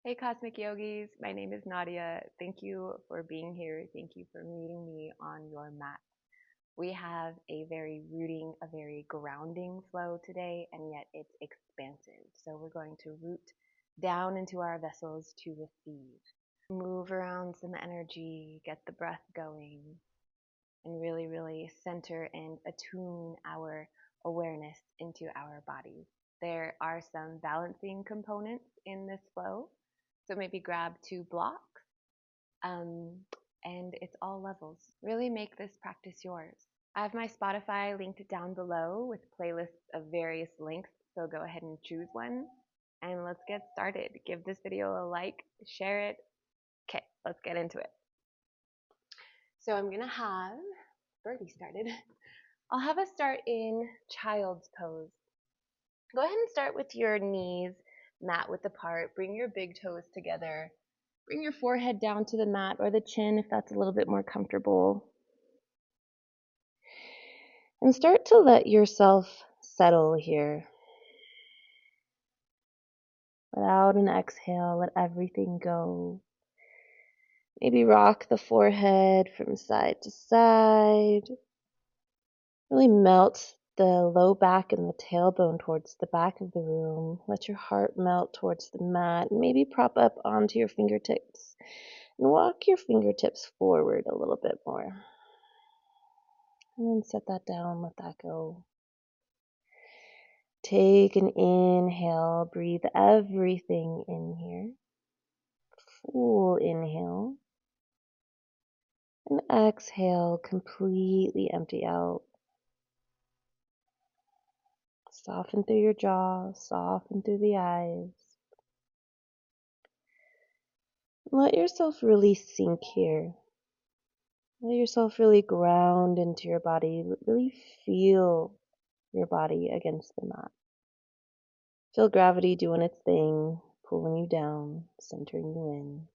Hey Cosmic Yogis, my name is Nadia. Thank you for being here. Thank you for meeting me on your mat. We have a very rooting, a very grounding flow today, and yet it's expansive. So we're going to root down into our vessels to receive. Move around some energy, get the breath going, and really center and attune our awareness into our bodies. There are some balancing components in this flow. So maybe grab 2 blocks, and it's all levels. Really make this practice yours. I have my Spotify linked down below with playlists of various lengths, so go ahead and choose one, and let's get started. Give this video a like, share it. Okay, let's get into it. So I'm gonna have Birdie started. I'll have us start in child's pose. Go ahead and start with your knees mat width apart. Bring your big toes together. Bring your forehead down to the mat or the chin if that's a little bit more comfortable. And start to let yourself settle here. Without an exhale, let everything go. Maybe rock the forehead from side to side. Really melt the low back and the tailbone towards the back of the room. Let your heart melt towards the mat. Maybe prop up onto your fingertips and walk your fingertips forward a little bit more. And then set that down, let that go. Take an inhale, breathe everything in here. Full inhale. And exhale, completely empty out. Soften through your jaw, soften through the eyes. Let yourself really sink here. Let yourself really ground into your body. Really feel your body against the mat. Feel gravity doing its thing, pulling you down, centering you in.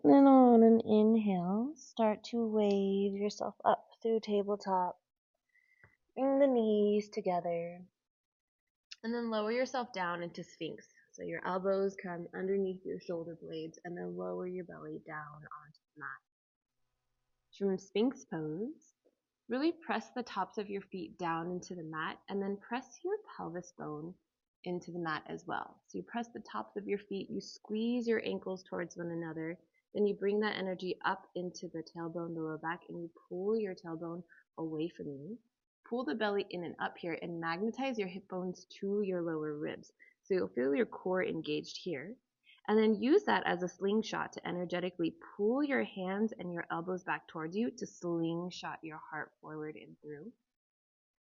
And then on an inhale, start to wave yourself up through tabletop. Bring the knees together. And then lower yourself down into Sphinx. So your elbows come underneath your shoulder blades and then lower your belly down onto the mat. From Sphinx pose, really press the tops of your feet down into the mat and then press your pelvis bone into the mat as well. So you press the tops of your feet, you squeeze your ankles towards one another, then you bring that energy up into the tailbone, the low back, and you pull your tailbone away from you. Pull the belly in and up here and magnetize your hip bones to your lower ribs. So you'll feel your core engaged here. And then use that as a slingshot to energetically pull your hands and your elbows back towards you to slingshot your heart forward and through.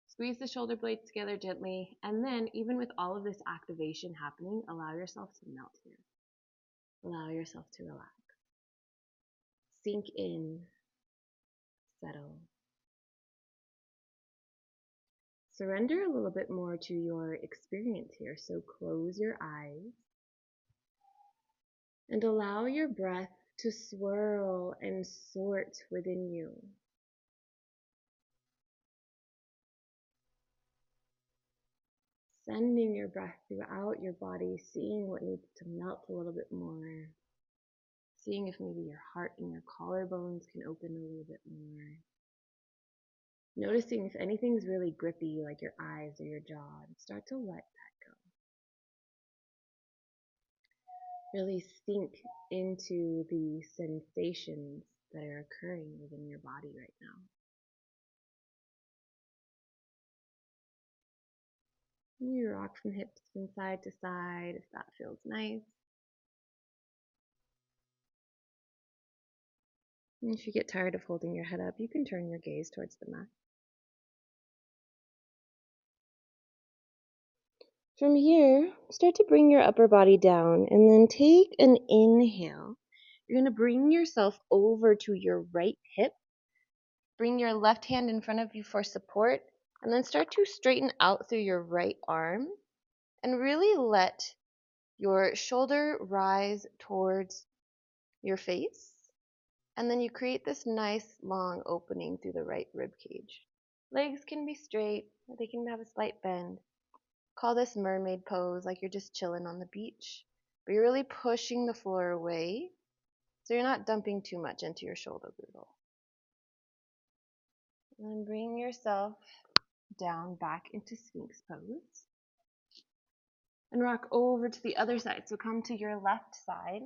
Squeeze the shoulder blades together gently, and then even with all of this activation happening, allow yourself to melt here. Allow yourself to relax. Sink in, settle. Surrender a little bit more to your experience here, so close your eyes and allow your breath to swirl and sort within you. Sending your breath throughout your body, seeing what needs to melt a little bit more. Seeing if maybe your heart and your collarbones can open a little bit more. Noticing if anything's really grippy, like your eyes or your jaw, and start to let that go. Really sink into the sensations that are occurring within your body right now. You rock from hips from side to side if that feels nice. And if you get tired of holding your head up, you can turn your gaze towards the mat. From here, start to bring your upper body down and then take an inhale. You're going to bring yourself over to your right hip. Bring your left hand in front of you for support and then start to straighten out through your right arm and really let your shoulder rise towards your face. And then you create this nice long opening through the right rib cage. Legs can be straight, or they can have a slight bend. Call this mermaid pose, like you're just chilling on the beach, but you're really pushing the floor away, so you're not dumping too much into your shoulder girdle. And then bring yourself down back into Sphinx pose. And rock over to the other side. So come to your left side,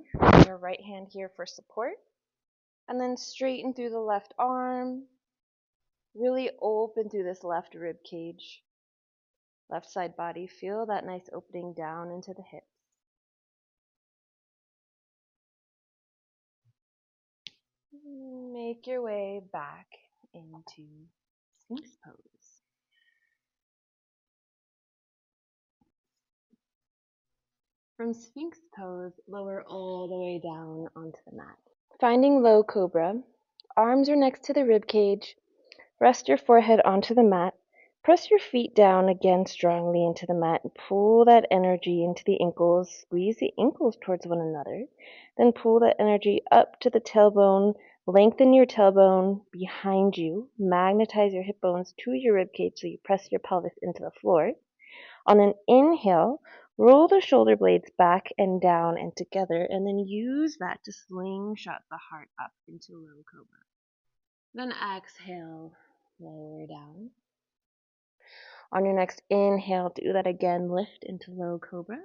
your right hand here for support. And then straighten through the left arm. Really open through this left rib cage. Left side body. Feel that nice opening down into the hips. Make your way back into Sphinx pose. From Sphinx pose, lower all the way down onto the mat. Finding low cobra, arms are next to the rib cage. Rest your forehead onto the mat. Press your feet down again strongly into the mat and pull that energy into the ankles. Squeeze the ankles towards one another. Then pull that energy up to the tailbone. Lengthen your tailbone behind you. Magnetize your hip bones to your rib cage so you press your pelvis into the floor. On an inhale, roll the shoulder blades back and down and together, and then use that to slingshot the heart up into low cobra. Then exhale, lower down. On your next inhale, do that again. Lift into low cobra.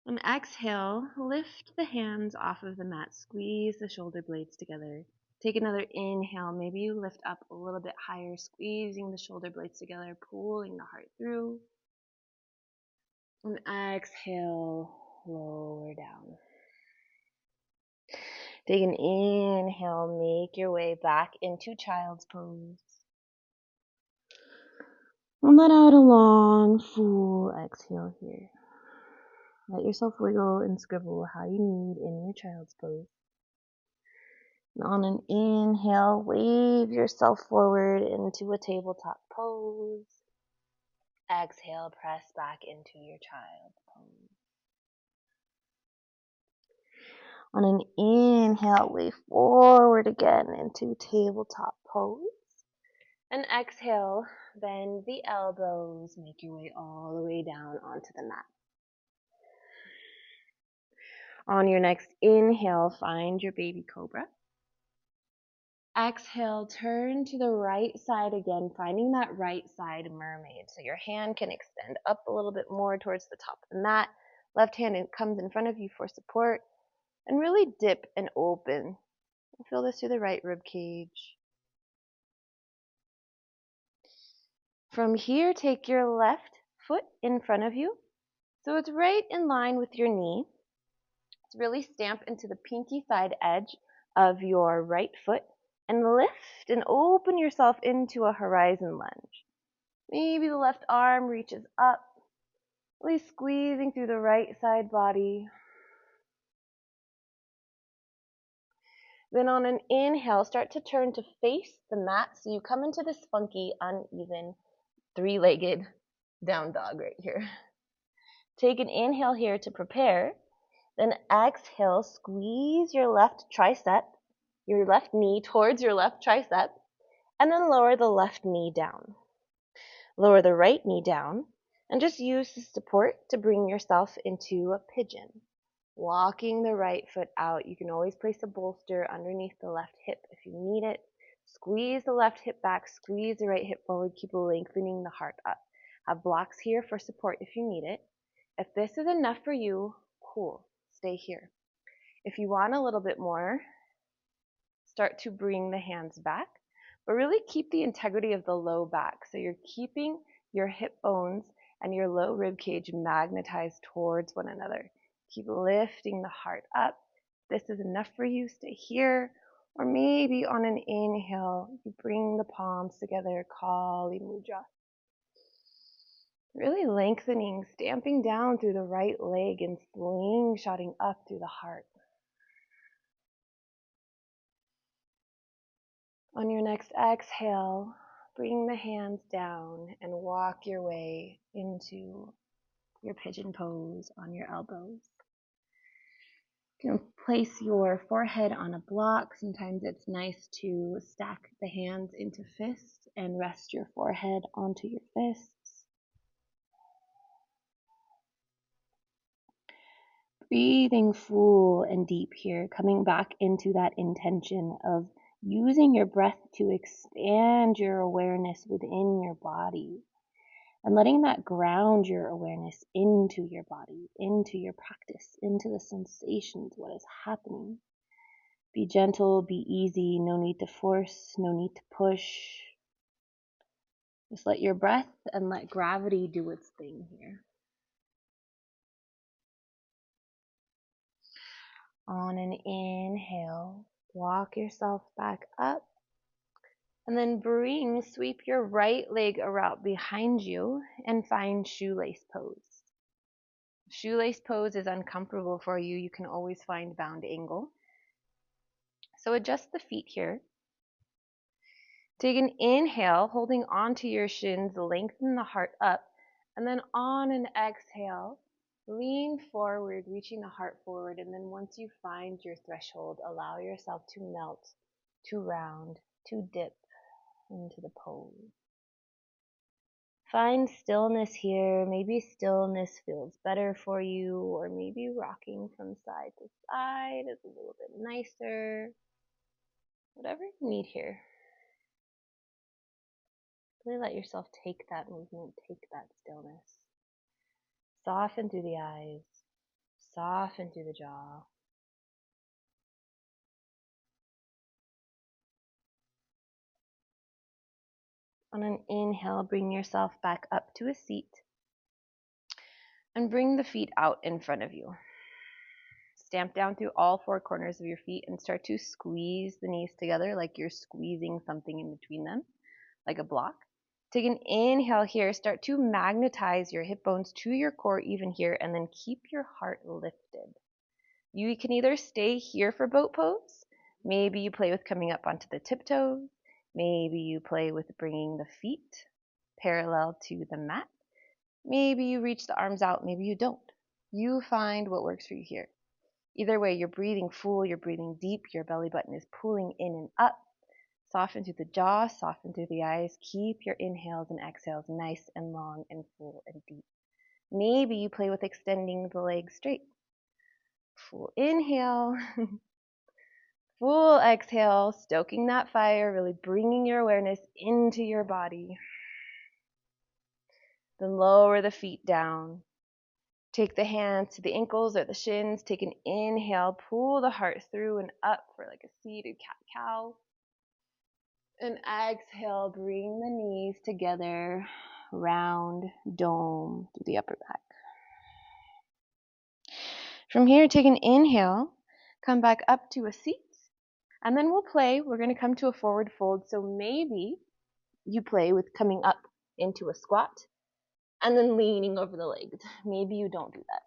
And exhale, lift the hands off of the mat. Squeeze the shoulder blades together. Take another inhale. Maybe you lift up a little bit higher, squeezing the shoulder blades together, pulling the heart through. And exhale, lower down. Take an inhale, make your way back into child's pose. And let out a long, full exhale here. Let yourself wiggle and scribble how you need in your child's pose. And on an inhale, wave yourself forward into a tabletop pose. Exhale, press back into your child's pose. On an inhale, wave forward again into tabletop pose. And exhale, bend the elbows, make your way all the way down onto the mat. On your next inhale, find your baby cobra. Exhale, turn to the right side again, finding that right side mermaid. So your hand can extend up a little bit more towards the top of the mat. Left hand comes in front of you for support. And really dip and open. Feel this through the right rib cage. From here, take your left foot in front of you. So it's right in line with your knee. Let's really stamp into the pinky side edge of your right foot and lift and open yourself into a horizon lunge. Maybe the left arm reaches up, really squeezing through the right side body. Then on an inhale, start to turn to face the mat so you come into this funky, uneven, three-legged down dog right here. Take an inhale here to prepare. Then exhale, squeeze your left tricep, your left knee towards your left tricep, and then lower the left knee down. Lower the right knee down, and just use the support to bring yourself into a pigeon. Walking the right foot out. You can always place a bolster underneath the left hip if you need it. Squeeze the left hip back, squeeze the right hip forward, keep lengthening the heart up. Have blocks here for support if you need it. If this is enough for you, cool, stay here. If you want a little bit more, start to bring the hands back, but really keep the integrity of the low back. So you're keeping your hip bones and your low rib cage magnetized towards one another. Keep lifting the heart up. If this is enough for you, stay here. Or maybe on an inhale, you bring the palms together, Kali Mudra. Really lengthening, stamping down through the right leg and slingshotting up through the heart. On your next exhale, bring the hands down and walk your way into your pigeon pose on your elbows. You can place your forehead on a block. Sometimes it's nice to stack the hands into fists and rest your forehead onto your fists. Breathing full and deep here, coming back into that intention of using your breath to expand your awareness within your body and letting that ground your awareness into your body, into your practice, into the sensations, what is happening. Be gentle, be easy, no need to force, no need to push. Just let your breath and let gravity do its thing here. On an inhale, walk yourself back up. And then sweep your right leg around behind you and find shoelace pose. If shoelace pose is uncomfortable for you, you can always find bound angle. So adjust the feet here. Take an inhale, holding onto your shins, lengthen the heart up. And then on an exhale, lean forward, reaching the heart forward. And then once you find your threshold, allow yourself to melt, to round, to dip into the pose. Find stillness here. Maybe stillness feels better for you, or maybe rocking from side to side is a little bit nicer. Whatever you need here. Really let yourself take that movement, take that stillness. Soften through the eyes. Soften through the jaw. On an inhale, bring yourself back up to a seat. And bring the feet out in front of you. Stamp down through all four corners of your feet and start to squeeze the knees together like you're squeezing something in between them, like a block. Take an inhale here. Start to magnetize your hip bones to your core even here, and then keep your heart lifted. You can either stay here for boat pose. Maybe you play with coming up onto the tiptoes. Maybe you play with bringing the feet parallel to the mat. Maybe you reach the arms out. Maybe you don't. You find what works for you here. Either way, you're breathing full, you're breathing deep, your belly button is pulling in and up. Soften through the jaw, soften through the eyes. Keep your inhales and exhales nice and long and full and deep. Maybe you play with extending the legs straight. Full inhale, full exhale, stoking that fire, really bringing your awareness into your body. Then lower the feet down. Take the hands to the ankles or the shins. Take an inhale. Pull the heart through and up for like a seated cat-cow. And exhale. Bring the knees together. Round dome through the upper back. From here, take an inhale. Come back up to a seat. And then we'll play. We're going to come to a forward fold. So maybe you play with coming up into a squat and then leaning over the legs. Maybe you don't do that.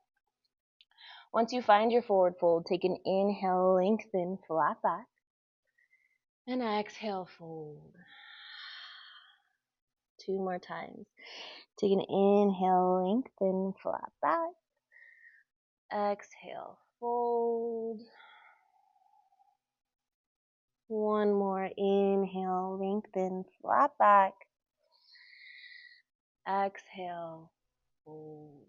Once you find your forward fold, take an inhale, lengthen, flat back. And exhale, fold. 2 more times. Take an inhale, lengthen, flat back. Exhale, fold. 1 more. Inhale, lengthen, flat back. Exhale, fold.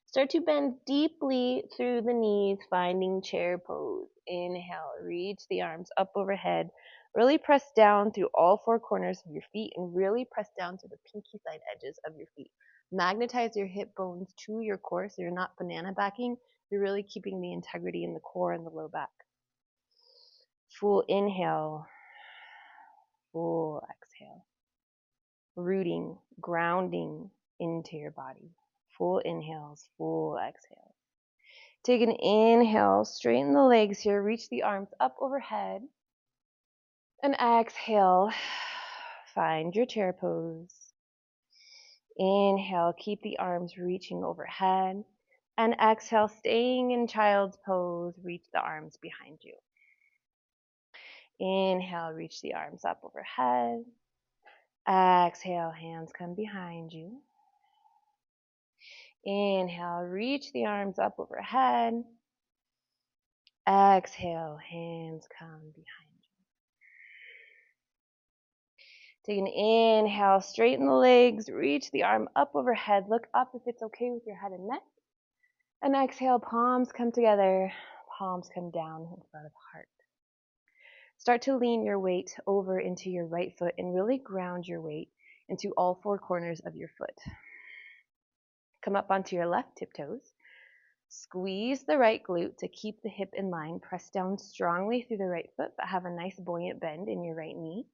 Start to bend deeply through the knees, finding chair pose. Inhale, reach the arms up overhead. Really press down through all 4 corners of your feet and really press down to the pinky side edges of your feet. Magnetize your hip bones to your core so you're not banana backing. You're really keeping the integrity in the core and the low back. Full inhale, full exhale. Rooting, grounding into your body. Full inhales, full exhales. Take an inhale, straighten the legs here, reach the arms up overhead. And exhale, find your chair pose. Inhale, keep the arms reaching overhead. And exhale, staying in child's pose, reach the arms behind you. Inhale, reach the arms up overhead. Exhale, hands come behind you. Inhale, reach the arms up overhead. Exhale, hands come behind you. Take an inhale, straighten the legs, reach the arm up overhead. Look up if it's okay with your head and neck. And exhale, palms come together, palms come down in front of the heart. Start to lean your weight over into your right foot and really ground your weight into all four corners of your foot. Come up onto your left tiptoes. Squeeze the right glute to keep the hip in line. Press down strongly through the right foot, but have a nice buoyant bend in your right knee.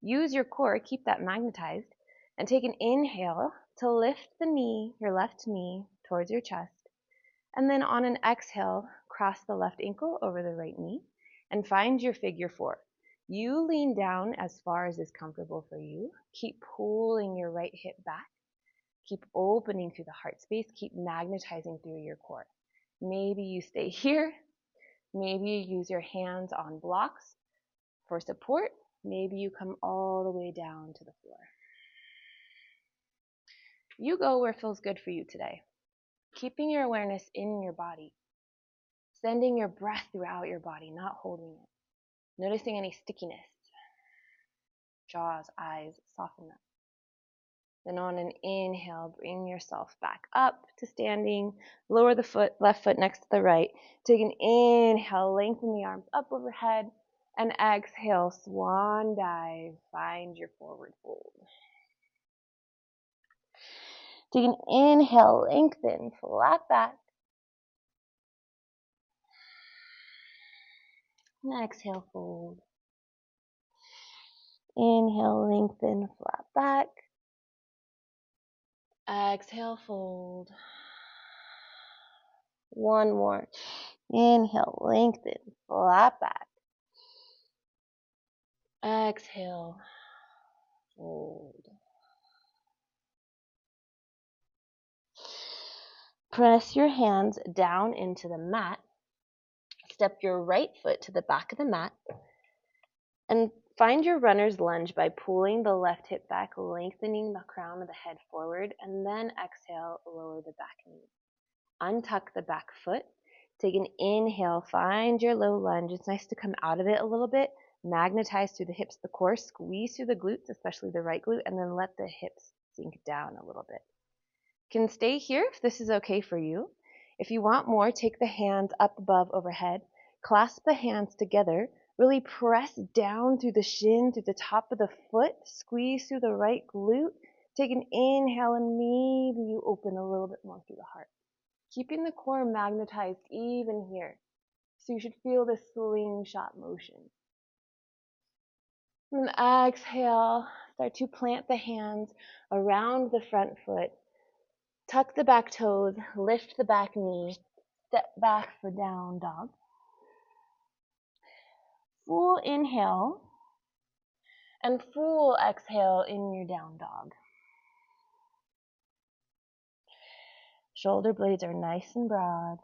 Use your core, keep that magnetized, and take an inhale to lift the knee, your left knee, towards your chest. And then on an exhale, cross the left ankle over the right knee and find your figure four. You lean down as far as is comfortable for you. Keep pulling your right hip back. Keep opening through the heart space. Keep magnetizing through your core. Maybe you stay here. Maybe you use your hands on blocks for support. Maybe you come all the way down to the floor. You go where feels good for you today. Keeping your awareness in your body. Sending your breath throughout your body, not holding it. Noticing any stickiness. Jaws, eyes, soften them. Then on an inhale, bring yourself back up to standing. Lower the foot, left foot next to the right. Take an inhale, lengthen the arms up overhead. And exhale, swan dive. Find your forward fold. Take an inhale, lengthen, flat back. And exhale, fold. Inhale, lengthen, flat back. Exhale, fold. One more. Inhale, lengthen, flat back. Exhale, fold. Press your hands down into the mat. Step your right foot to the back of the mat. And find your runner's lunge by pulling the left hip back, lengthening the crown of the head forward, and then exhale, lower the back knee. Untuck the back foot. Take an inhale, find your low lunge. It's nice to come out of it a little bit. Magnetize through the hips, the core, squeeze through the glutes, especially the right glute, and then let the hips sink down a little bit. You can stay here if this is okay for you. If you want more, take the hands up above overhead. Clasp the hands together. Really press down through the shin, through the top of the foot. Squeeze through the right glute. Take an inhale and maybe you open a little bit more through the heart. Keeping the core magnetized even here. So you should feel this slingshot motion. And exhale, start to plant the hands around the front foot. Tuck the back toes, lift the back knee, step back for down dog. Full inhale and full exhale in your down dog. Shoulder blades are nice and broad.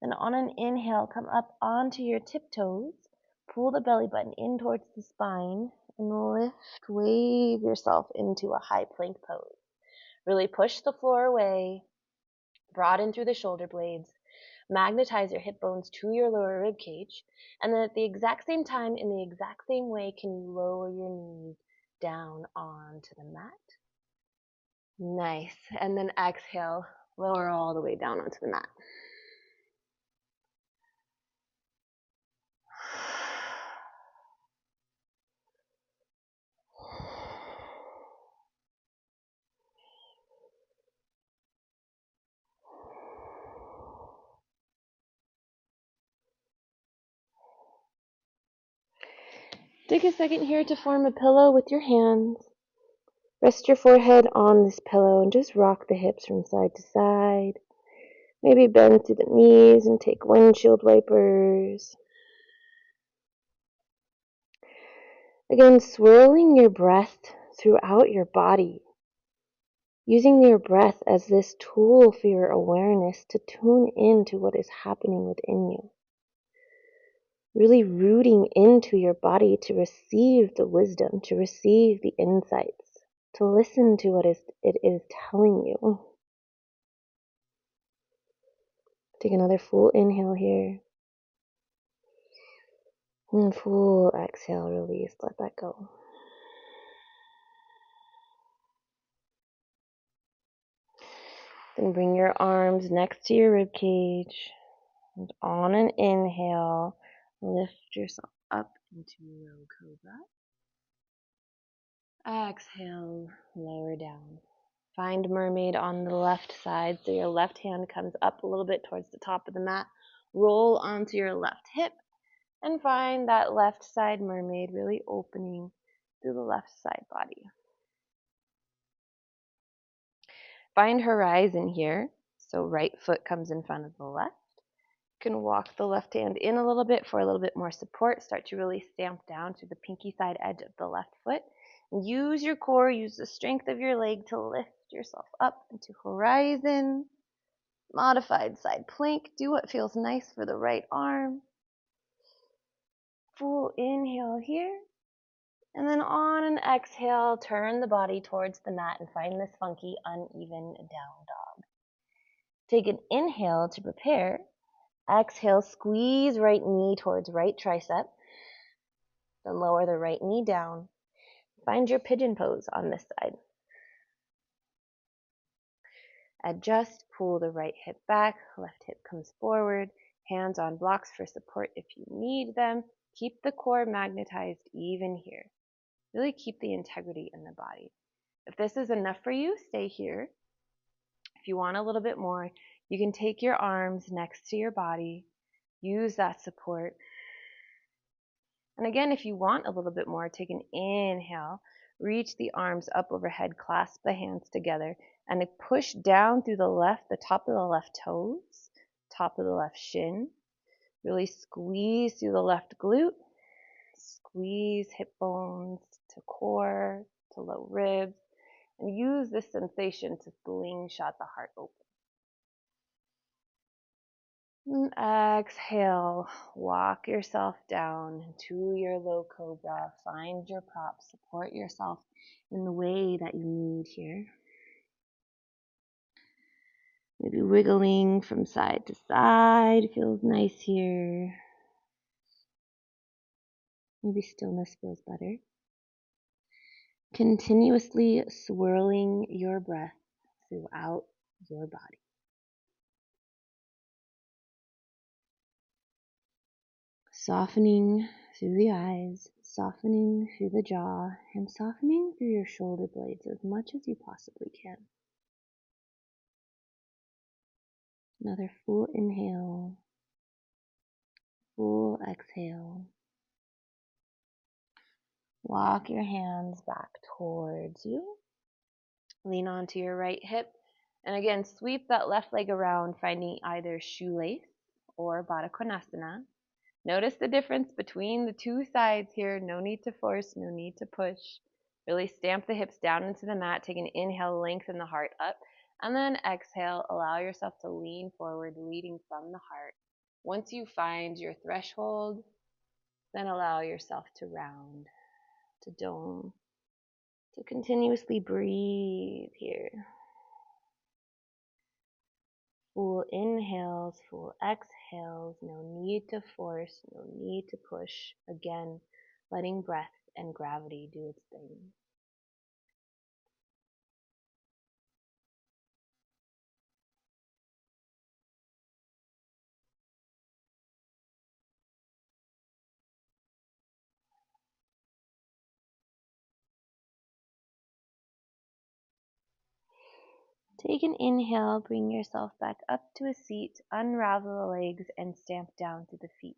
Then on an inhale, come up onto your tiptoes. Pull the belly button in towards the spine and lift, wave yourself into a high plank pose. Really push the floor away, broaden through the shoulder blades, magnetize your hip bones to your lower rib cage, and then at the exact same time, in the exact same way, can you lower your knees down onto the mat? Nice. And then exhale, lower all the way down onto the mat. Take a second here to form a pillow with your hands. Rest your forehead on this pillow and just rock the hips from side to side. Maybe bend through the knees and take windshield wipers. Again, swirling your breath throughout your body. Using your breath as this tool for your awareness to tune into what is happening within you. Really rooting into your body to receive the wisdom, to receive the insights, to listen to what it is telling you. Take another full inhale here. And full exhale, release, let that go. Then bring your arms next to your rib cage. And on an inhale, lift yourself up into low cobra. Exhale, lower down. Find mermaid on the left side, so your left hand comes up a little bit towards the top of the mat. Roll onto your left hip and find that left side mermaid really opening through the left side body. Find horizon here, so right foot comes in front of the left. You can walk the left hand in a little bit for a little bit more support. Start to really stamp down to the pinky side edge of the left foot. Use your core, use the strength of your leg to lift yourself up into horizon. Modified side plank. Do what feels nice for the right arm. Full inhale here. And then on an exhale, turn the body towards the mat and find this funky, uneven down dog. Take an inhale to prepare. Exhale, squeeze right knee towards right tricep. Then lower the right knee down. Find your pigeon pose on this side. Adjust, pull the right hip back, left hip comes forward. Hands on blocks for support if you need them. Keep the core magnetized even here. Really keep the integrity in the body. If this is enough for you, stay here. If you want a little bit more, you can take your arms next to your body. Use that support. And again, if you want a little bit more, take an inhale. Reach the arms up overhead, clasp the hands together, and push down through the top of the left toes, top of the left shin. Really squeeze through the left glute. Squeeze hip bones to core, to low ribs, and use this sensation to slingshot the heart open. And exhale, walk yourself down to your low cobra. Find your prop, support yourself in the way that you need here. Maybe wiggling from side to side feels nice here. Maybe stillness feels better. Continuously swirling your breath throughout your body. Softening through the eyes, softening through the jaw, and softening through your shoulder blades as much as you possibly can. Another full inhale, full exhale. Walk your hands back towards you. Lean onto your right hip. And again, sweep that left leg around, finding either shoelace or Baddha Konasana. Notice the difference between the two sides here. No need to force, no need to push. Really stamp the hips down into the mat. Take an inhale, lengthen the heart up. And then exhale, allow yourself to lean forward, leading from the heart. Once you find your threshold, then allow yourself to round, to dome, to continuously breathe here. Full inhales, full exhales, no need to force, no need to push. Again, letting breath and gravity do its thing. Take an inhale, bring yourself back up to a seat, unravel the legs, and stamp down to the feet.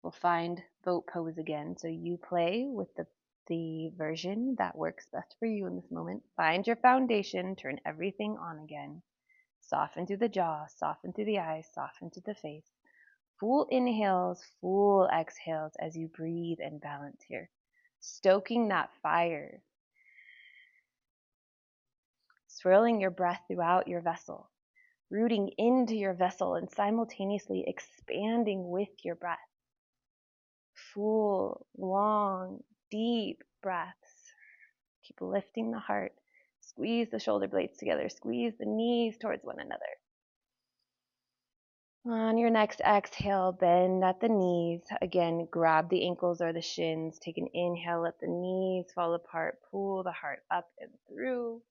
We'll find boat pose again, so you play with the version that works best for you in this moment. Find your foundation, turn everything on again. Soften through the jaw, soften through the eyes, soften through the face. Full inhales, full exhales as you breathe and balance here. Stoking that fire. Swirling your breath throughout your vessel. Rooting into your vessel and simultaneously expanding with your breath. Full, long, deep breaths. Keep lifting the heart. Squeeze the shoulder blades together. Squeeze the knees towards one another. On your next exhale, bend at the knees. Again, grab the ankles or the shins. Take an inhale, let the knees fall apart. Pull the heart up and through.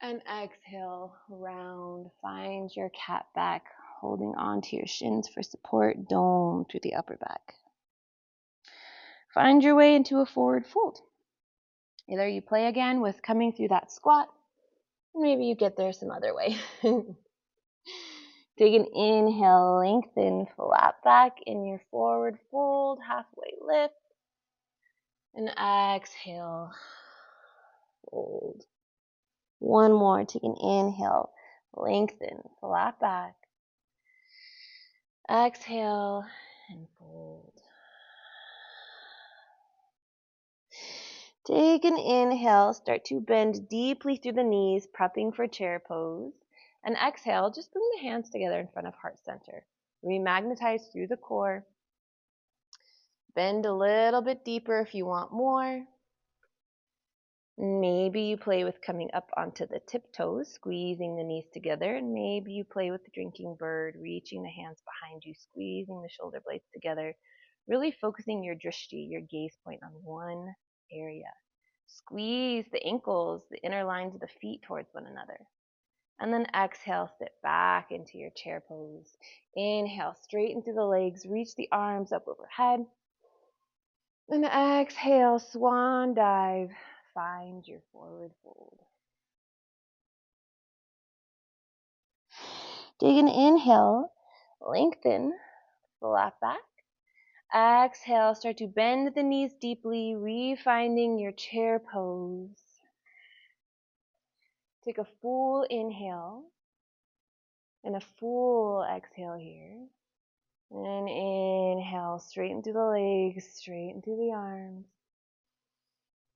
And exhale, round. Find your cat back, holding on to your shins for support. Dome through the upper back. Find your way into a forward fold. Either you play again with coming through that squat, or maybe you get there some other way. Take an inhale, lengthen, flat back in your forward fold, halfway lift. And exhale, fold. One more, take an inhale, lengthen, flat back. Exhale and fold. Take an inhale, start to bend deeply through the knees, prepping for chair pose. And exhale, just bring the hands together in front of heart center. Remagnetize through the core. Bend a little bit deeper if you want more. Maybe you play with coming up onto the tiptoes, squeezing the knees together. And maybe you play with the drinking bird, reaching the hands behind you, squeezing the shoulder blades together. Really focusing your drishti, your gaze point, on one area. Squeeze the ankles, the inner lines of the feet towards one another. And then exhale, sit back into your chair pose. Inhale, straighten through the legs, reach the arms up overhead. And exhale, swan dive. Find your forward fold. Take an inhale, lengthen, flat back. Exhale, start to bend the knees deeply, refinding your chair pose. Take a full inhale and a full exhale here. And inhale, straighten through the legs, straighten through the arms.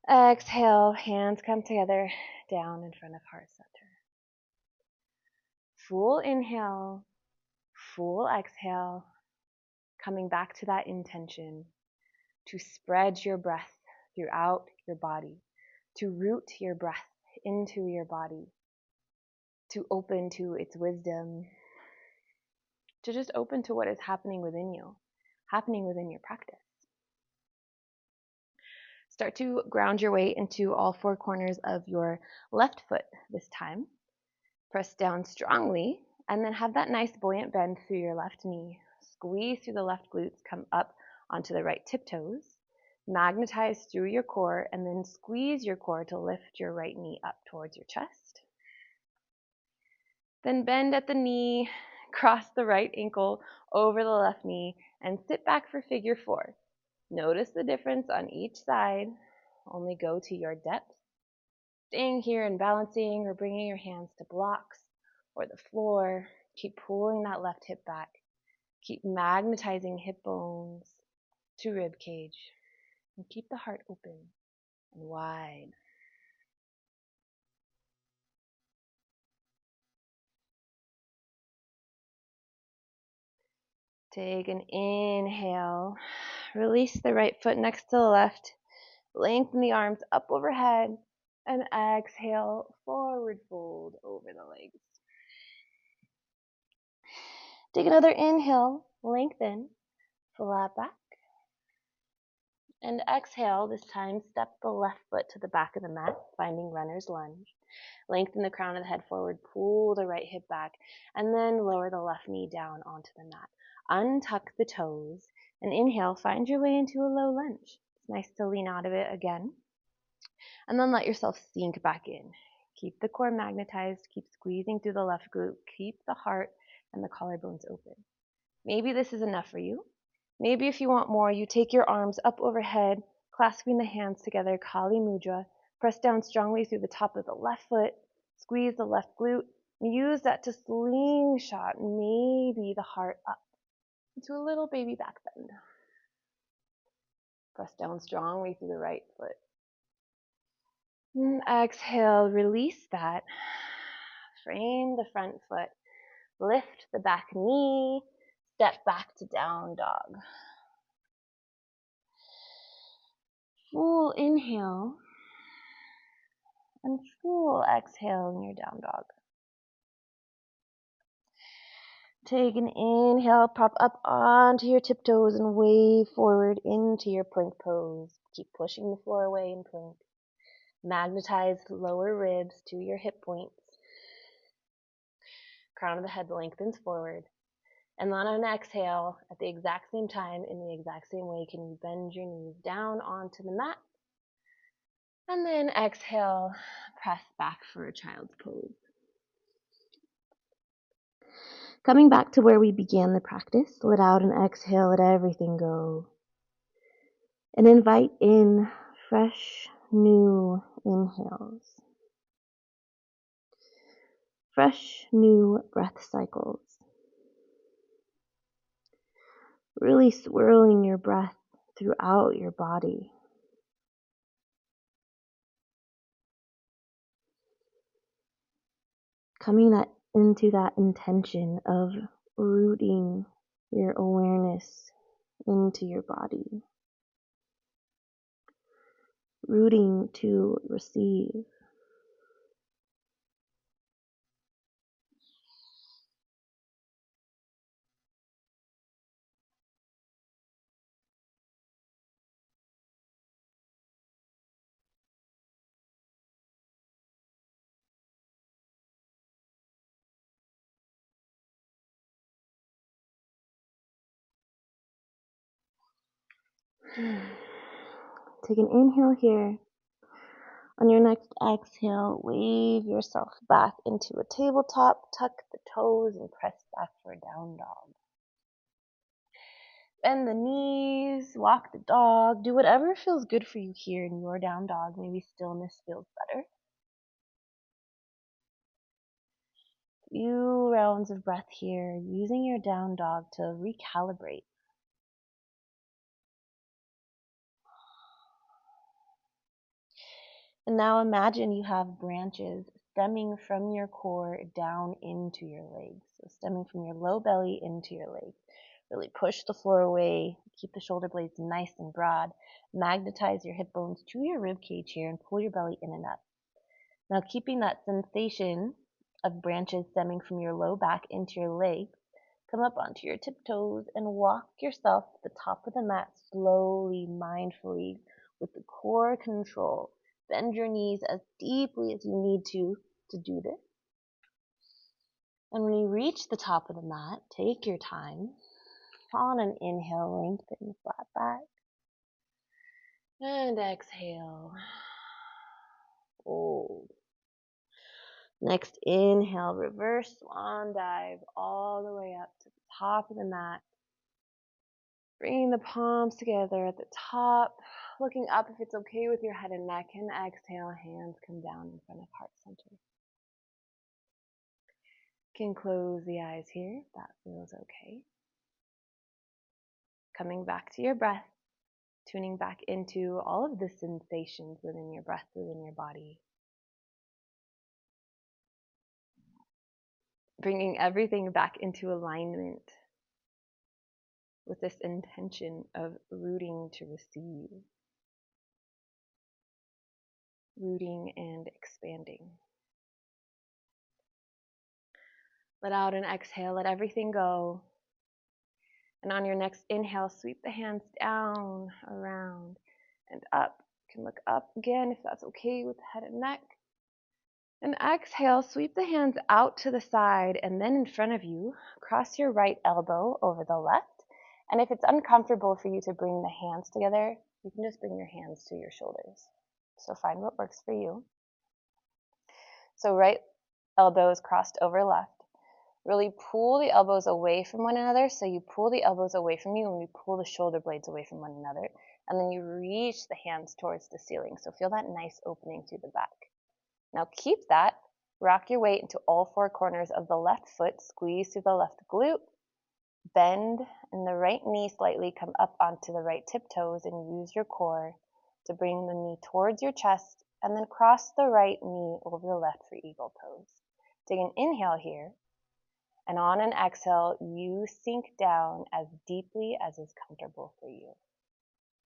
Exhale, hands come together, down in front of heart center. Full inhale, full exhale, coming back to that intention to spread your breath throughout your body, to root your breath into your body, to open to its wisdom, to just open to what is happening within you, happening within your practice. Start to ground your weight into all four corners of your left foot this time. Press down strongly, and then have that nice buoyant bend through your left knee. Squeeze through the left glutes, come up onto the right tiptoes. Magnetize through your core, and then squeeze your core to lift your right knee up towards your chest. Then bend at the knee, cross the right ankle over the left knee, and sit back for figure four. Notice the difference on each side. Only go to your depth. Staying here and balancing or bringing your hands to blocks or the floor. Keep pulling that left hip back. Keep magnetizing hip bones to rib cage. And keep the heart open and wide. Take an inhale. Release the right foot next to the left. Lengthen the arms up overhead. And exhale, forward fold over the legs. Take another inhale. Lengthen. Flat back. And exhale, this time step the left foot to the back of the mat, finding runner's lunge. Lengthen the crown of the head forward, pull the right hip back, and then lower the left knee down onto the mat. Untuck the toes, and inhale, find your way into a low lunge. It's nice to lean out of it again. And then let yourself sink back in. Keep the core magnetized, keep squeezing through the left glute, keep the heart and the collarbones open. Maybe this is enough for you. Maybe if you want more, you take your arms up overhead, clasping the hands together, Kali Mudra. Press down strongly through the top of the left foot, squeeze the left glute, and use that to slingshot maybe the heart up into a little baby back bend. Press down strongly through the right foot. And exhale, release that. Frame the front foot. Lift the back knee. Step back to down dog. Full inhale and full exhale in your down dog. Take an inhale, prop up onto your tiptoes and wave forward into your plank pose. Keep pushing the floor away in plank. Magnetize lower ribs to your hip points. Crown of the head lengthens forward. And on an exhale, at the exact same time, in the exact same way, can you bend your knees down onto the mat? And then exhale, press back for a child's pose. Coming back to where we began the practice, let out and exhale, let everything go. And invite in fresh, new inhales. Fresh, new breath cycles. Really swirling your breath throughout your body. Coming into that intention of rooting your awareness into your body. Rooting to receive. Take an inhale here. On your next exhale, wave yourself back into a tabletop, tuck the toes, and press back for a down dog. Bend the knees, walk the dog, do whatever feels good for you here in your down dog. Maybe stillness feels better. Few rounds of breath here, using your down dog to recalibrate. And now imagine you have branches stemming from your core down into your legs. So stemming from your low belly into your legs. Really push the floor away. Keep the shoulder blades nice and broad. Magnetize your hip bones to your rib cage here and pull your belly in and up. Now keeping that sensation of branches stemming from your low back into your legs, come up onto your tiptoes and walk yourself to the top of the mat slowly, mindfully, with the core control. Bend your knees as deeply as you need to do this. And when you reach the top of the mat, take your time. On an inhale, lengthen the flat back. And exhale. Fold. Next inhale, reverse swan dive all the way up to the top of the mat. Bringing the palms together at the top, looking up if it's okay with your head and neck, and exhale, hands come down in front of heart center. Can close the eyes here if that feels okay. Coming back to your breath, tuning back into all of the sensations within your breath, within your body. Bringing everything back into alignment with this intention of rooting to receive. Rooting and expanding. Let out and exhale, let everything go. And on your next inhale, sweep the hands down, around, and up. You can look up again if that's okay with the head and neck. And exhale, sweep the hands out to the side and then in front of you. Cross your right elbow over the left. And if it's uncomfortable for you to bring the hands together, you can just bring your hands to your shoulders. So find what works for you. So right elbow is crossed over left. Really pull the elbows away from one another. So you pull the elbows away from you and you pull the shoulder blades away from one another. And then you reach the hands towards the ceiling. So feel that nice opening through the back. Now keep that. Rock your weight into all four corners of the left foot. Squeeze through the left glute. Bend and the right knee slightly come up onto the right tiptoes and use your core to bring the knee towards your chest and then cross the right knee over the left for eagle pose. Take an inhale here. And on an exhale, you sink down as deeply as is comfortable for you.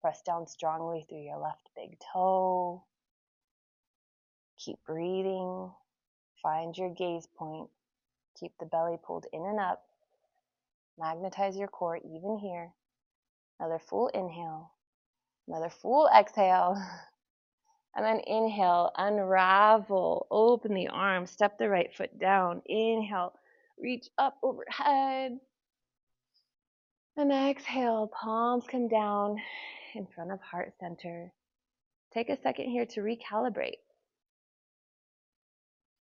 Press down strongly through your left big toe. Keep breathing. Find your gaze point. Keep the belly pulled in and up. Magnetize your core even here. Another full inhale. Another full exhale. And then inhale, unravel, open the arms, step the right foot down. Inhale, reach up overhead. And exhale, palms come down in front of heart center. Take a second here to recalibrate.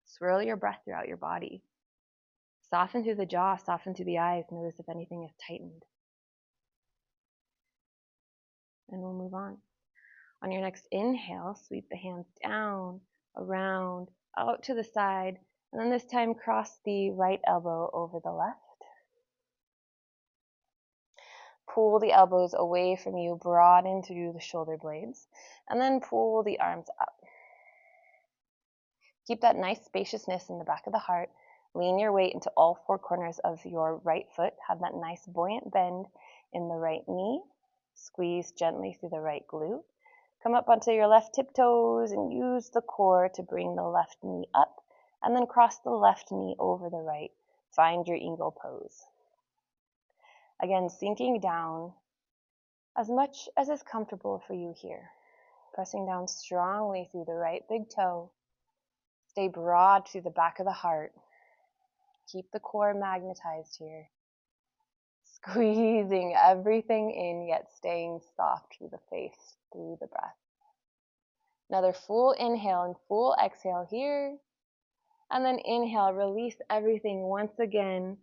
Swirl your breath throughout your body. Soften through the jaw, soften through the eyes. Notice if anything is tightened. And we'll move on. On your next inhale, sweep the hands down, around, out to the side, and then this time cross the right elbow over the left. Pull the elbows away from you, broaden through the shoulder blades, and then pull the arms up. Keep that nice spaciousness in the back of the heart. Lean your weight into all four corners of your right foot. Have that nice buoyant bend in the right knee. Squeeze gently through the right glute. Come up onto your left tiptoes and use the core to bring the left knee up, and then cross the left knee over the right. Find your eagle pose. Again, sinking down as much as is comfortable for you here. Pressing down strongly through the right big toe. Stay broad through the back of the heart. Keep the core magnetized here. Squeezing everything in, yet staying soft through the face, through the breath. Another full inhale and full exhale here. And then inhale, release everything once again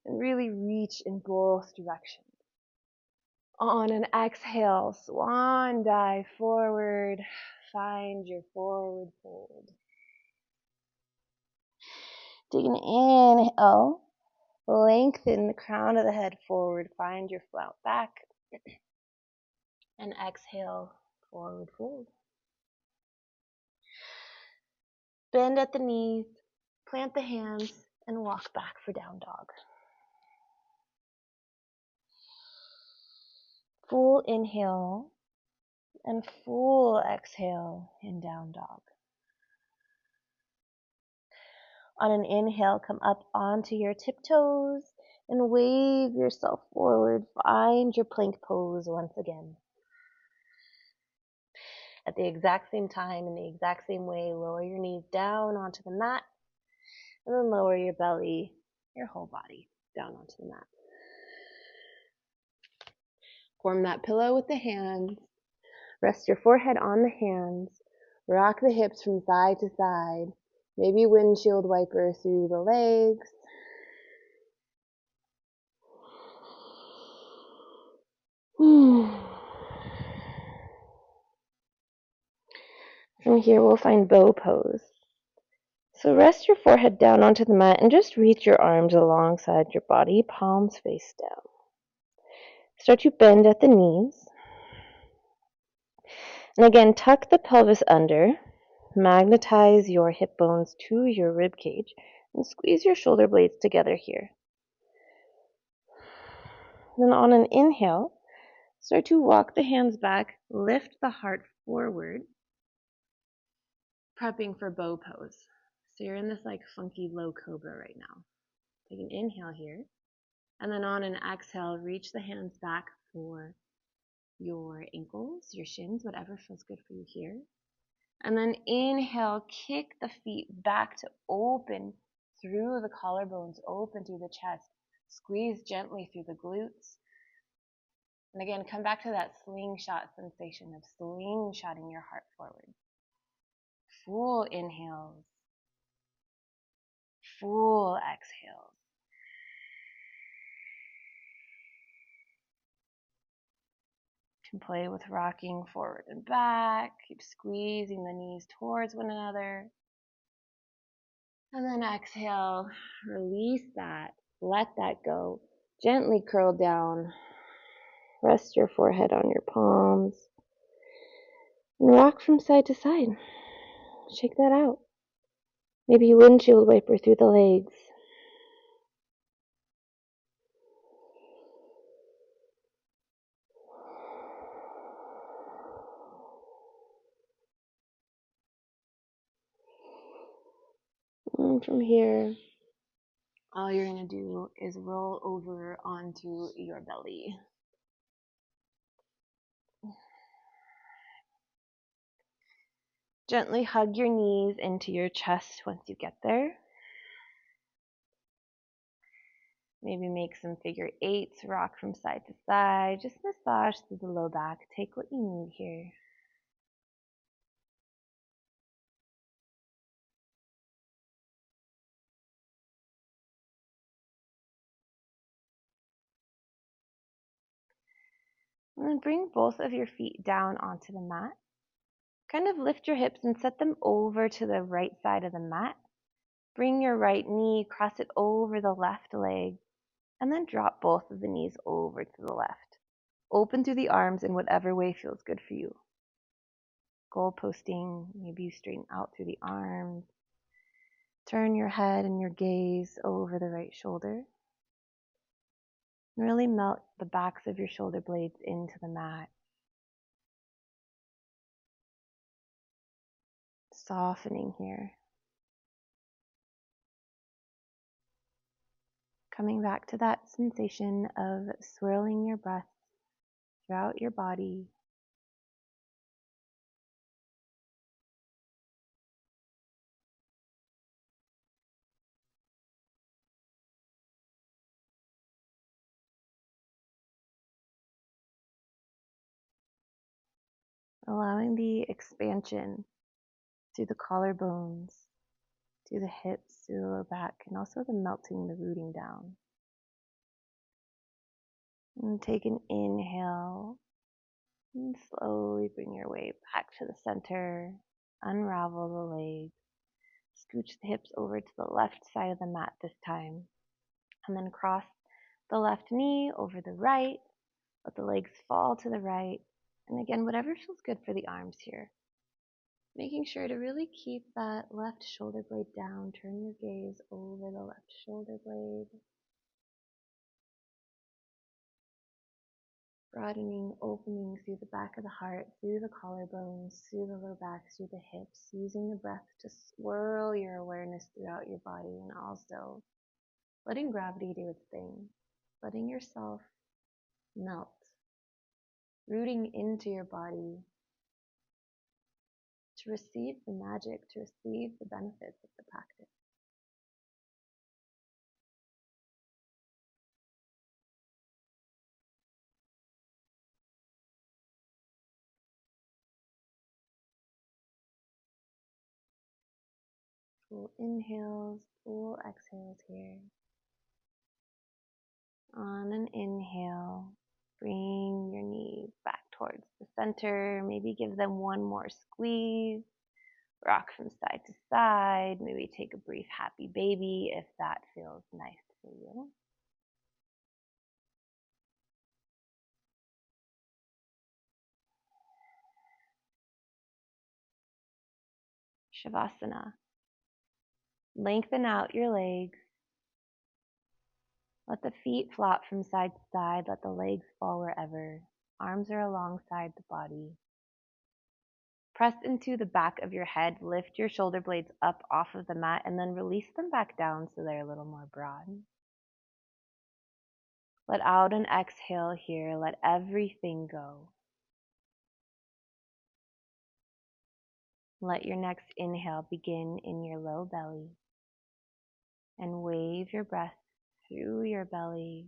and really reach in both directions. On an exhale, swan dive forward. Find your forward fold. Take an inhale. Lengthen the crown of the head forward. Find your flat back. And exhale, forward fold. Bend at the knees, plant the hands, and walk back for down dog. Full inhale and full exhale in down dog. On an inhale, come up onto your tiptoes and wave yourself forward. Find your plank pose once again. At the exact same time, in the exact same way, lower your knees down onto the mat, and then lower your belly, your whole body, down onto the mat. Form that pillow with the hands. Rest your forehead on the hands. Rock the hips from side to side. Maybe windshield wiper through the legs. From here, we'll find bow pose. So rest your forehead down onto the mat and just reach your arms alongside your body, palms face down. Start to bend at the knees. And again, tuck the pelvis under. Magnetize your hip bones to your rib cage and squeeze your shoulder blades together here. Then on an inhale, start to walk the hands back, lift the heart forward, prepping for bow pose. So you're in this like funky low cobra right now. Take an inhale here, and then on an exhale, reach the hands back for your ankles, your shins, whatever feels good for you here. And then inhale, kick the feet back to open through the collarbones, open through the chest. Squeeze gently through the glutes. And again, come back to that slingshot sensation of slingshotting your heart forward. Full inhales. Full exhales. You can play with rocking forward and back. Keep squeezing the knees towards one another. And then exhale, release that. Let that go. Gently curl down. Rest your forehead on your palms. And rock from side to side. Shake that out. Maybe windshield wiper through the legs. And from here, all you're going to do is roll over onto your belly. Gently hug your knees into your chest once you get there. Maybe make some figure eights, rock from side to side. Just massage through the low back. Take what you need here. And then bring both of your feet down onto the mat. Kind of lift your hips and set them over to the right side of the mat. Bring your right knee, cross it over the left leg, and then drop both of the knees over to the left. Open through the arms in whatever way feels good for you. Goal posting, maybe you straighten out through the arms. Turn your head and your gaze over the right shoulder. Really melt the backs of your shoulder blades into the mat. Softening here. Coming back to that sensation of swirling your breath throughout your body. Allowing the expansion through the collarbones, through the hips, through the lower back, and also the melting, the rooting down. And take an inhale and slowly bring your weight back to the center. Unravel the legs. Scooch the hips over to the left side of the mat this time. And then cross the left knee over the right. Let the legs fall to the right. And again, whatever feels good for the arms here. Making sure to really keep that left shoulder blade down. Turn your gaze over the left shoulder blade. Broadening, opening through the back of the heart, through the collarbones, through the low back, through the hips. Using the breath to swirl your awareness throughout your body, and also letting gravity do its thing. Letting yourself melt. Rooting into your body to receive the magic, to receive the benefits of the practice. Full inhales, full exhales here. On an inhale, bring your knees back towards the center. Maybe give them one more squeeze. Rock from side to side. Maybe take a brief happy baby if that feels nice for you. Shavasana. Lengthen out your legs. Let the feet flop from side to side. Let the legs fall wherever. Arms are alongside the body. Press into the back of your head. Lift your shoulder blades up off of the mat and then release them back down so they're a little more broad. Let out an exhale here. Let everything go. Let your next inhale begin in your low belly and wave your breath through your belly,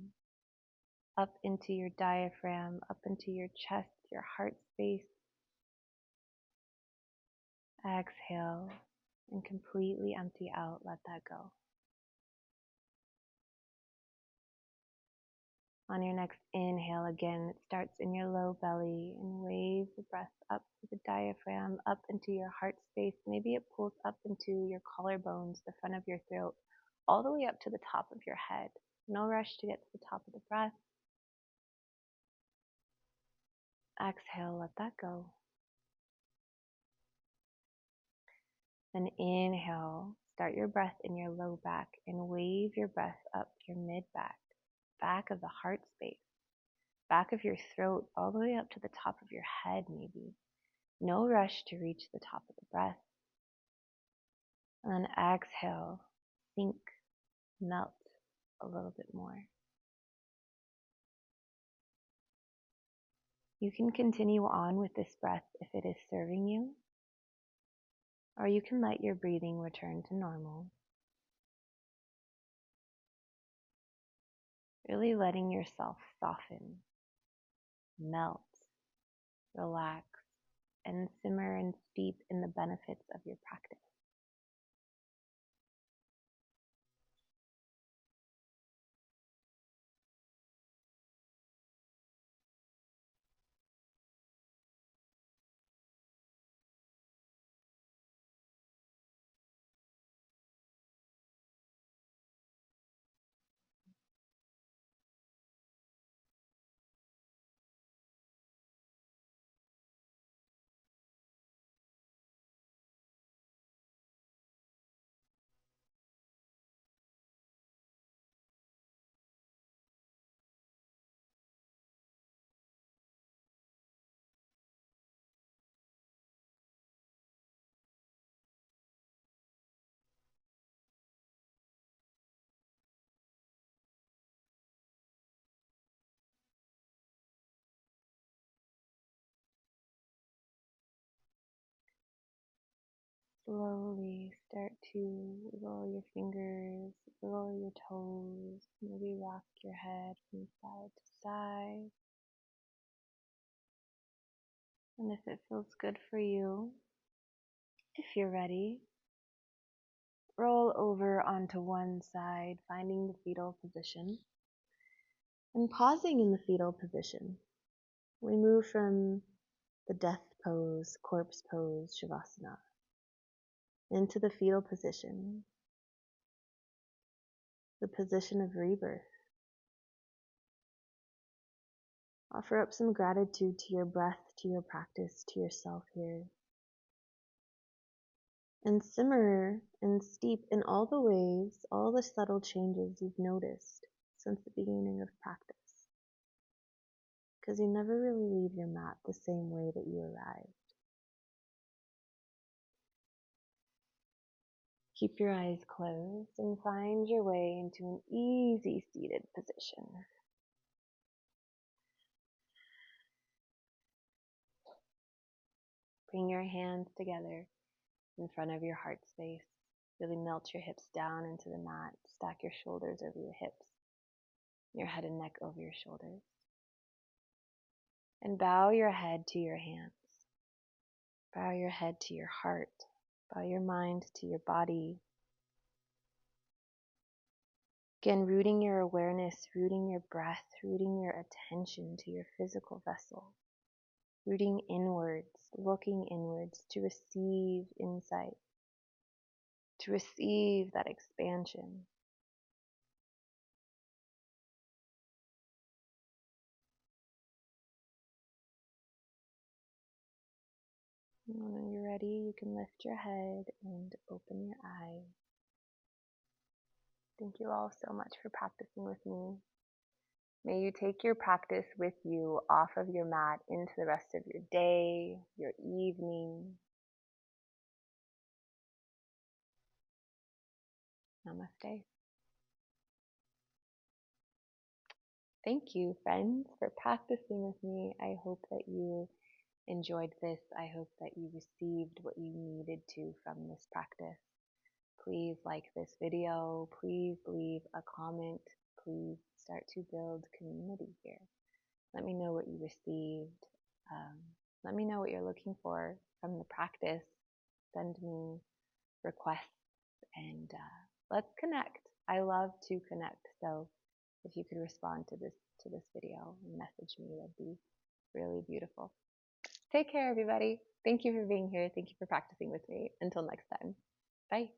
up into your diaphragm, up into your chest, your heart space. Exhale and completely empty out. Let that go. On your next inhale, again, it starts in your low belly and wave the breath up to the diaphragm, up into your heart space. Maybe it pulls up into your collarbones, the front of your throat, all the way up to the top of your head. No rush to get to the top of the breath. Exhale, let that go. Then inhale, start your breath in your low back and wave your breath up your mid back, back of the heart space, back of your throat, all the way up to the top of your head maybe. No rush to reach the top of the breath. And then exhale, sink, melt a little bit more. You can continue on with this breath if it is serving you, or you can let your breathing return to normal. Really letting yourself soften, melt, relax, and simmer and steep in the benefits of your practice. Slowly start to wiggle your fingers, wiggle your toes, maybe rock your head from side to side. And if it feels good for you, if you're ready, roll over onto one side, finding the fetal position, and pausing in the fetal position. We move from the death pose, corpse pose, Shavasana, into the fetal position, the position of rebirth. Offer up some gratitude to your breath, to your practice, to yourself here. And simmer and steep in all the ways, all the subtle changes you've noticed since the beginning of practice. Because you never really leave your mat the same way that you arrived. Keep your eyes closed and find your way into an easy seated position. Bring your hands together in front of your heart space. Really melt your hips down into the mat. Stack your shoulders over your hips, your head and neck over your shoulders. And bow your head to your hands. Bow your head to your heart. Bow your mind to your body. Again, rooting your awareness, rooting your breath, rooting your attention to your physical vessel. Rooting inwards, looking inwards to receive insight, to receive that expansion. And when you're ready, you can lift your head and open your eyes. Thank you all so much for practicing with me. May you take your practice with you off of your mat into the rest of your day, your evening. Namaste. Thank you, friends, for practicing with me. I hope that you enjoyed this. I hope that you received what you needed to from this practice. Please like this video. Please leave a comment. Please start to build community here. Let me know what you received. Let me know what you're looking for from the practice. Send me requests and let's connect. I love to connect. So if you could respond to this video and message me, that'd be really beautiful. Take care, everybody. Thank you for being here. Thank you for practicing with me. Until next time. Bye.